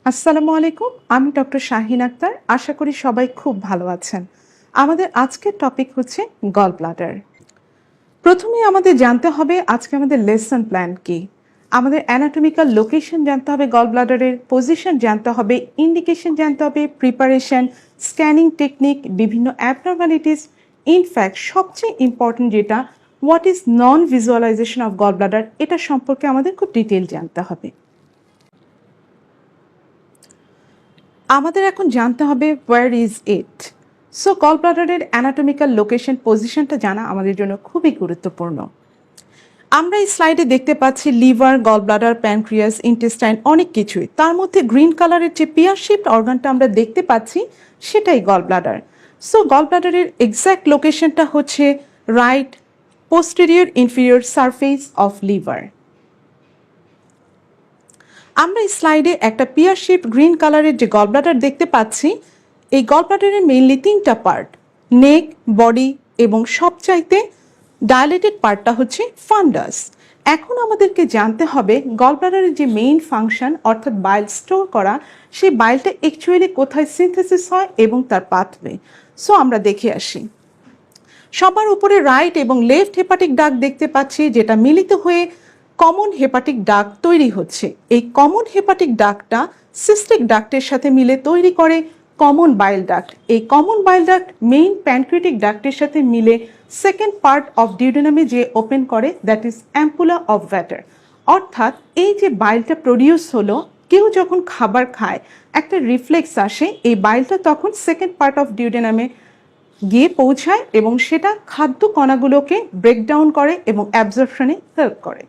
আসসালামু আলাইকুম, আমি ডক্টর শাহিন আক্তার। আশা করি সবাই খুব ভালো আছেন। আমাদের আজকের টপিক হচ্ছে গল ব্লাডার। প্রথমে আমাদের জানতে হবে আজকে আমাদের লেসন প্ল্যান কি। আমাদের অ্যানাটমিক্যাল লোকেশন জানতে হবে, গল ব্লাডারের পজিশন জানতে হবে, ইন্ডিকেশন জানতে হবে, প্রিপারেশন, স্ক্যানিং টেকনিক, বিভিন্ন অ্যাবনর্মালিটিস। ইনফ্যাক্ট সবচেয়ে ইম্পর্টেন্ট যেটা, what is non visualisation of gall bladder, এটা সম্পর্কে আমাদের খুব ডিটেল জানতে হবে। আমাদের এখন জানতে হবে where is it. So gall ব্লাডারের অ্যানাটমিক্যাল লোকেশন পজিশনটা জানা আমাদের জন্য খুবই গুরুত্বপূর্ণ। আমরা এই স্লাইডে দেখতে পাচ্ছি liver, gall bladder, pancreas, intestine, অনেক কিছুই। তার মধ্যে গ্রিন কালারের যে পিয়ার শেপড অর্গানটা আমরা দেখতে পাচ্ছি সেটাই gall bladder. So gall ব্লাডারের exact লোকেশনটা হচ্ছে right posterior inferior surface of liver. আমরা এই স্লাইডে একটা পিয়ার শেপ গ্রিন কালারের যে গল ব্লাডার দেখতে পাচ্ছি। এই গল ব্লাডারের মেইনলি তিনটা পার্ট, নেক, বডি এবং সবচাইতে ডায়ালেটেড পার্টটা হচ্ছে ফান্ডাস। এখন আমাদেরকে জানতে হবে গল ব্লাডারের যে মেইন ফাংশন অর্থাৎ বাইল স্টোর করা, সেই বাইলটা অ্যাকচুয়ালি কোথায় সিনথেসিস হয় এবং তার পাথওয়ে। সো আমরা দেখে আসি। সবার উপরে রাইট এবং লেফট হেপাটিক ডাক্ট দেখতে পাচ্ছি, যেটা মিলিত হয়ে কমন হেপাটিক ডাক্ট তৈরি হচ্ছে। এই কমন হেপাটিক ডাক্টটা সিস্টিক ডাক্টের সাথে মিলে তৈরি করে কমন বাইল ডাক্ট। এই common bile duct main pancreatic ডাক্টের সাথে মিলে সেকেন্ড পার্ট অফ ডিউডেনামে যে ওপেন করে, that is ampulla of Vater. অর্থাৎ এই যে বাইলটা প্রডিউস হলো, কেউ যখন খাবার খায় একটা রিফ্লেক্স আসে, এই বাইলটা তখন সেকেন্ড পার্ট অফ ডিউডেনামে গিয়ে পৌঁছায় এবং সেটা খাদ্য কণাগুলোকে ব্রেকডাউন করে এবং অ্যাবজর্পশনে হেল্প করে।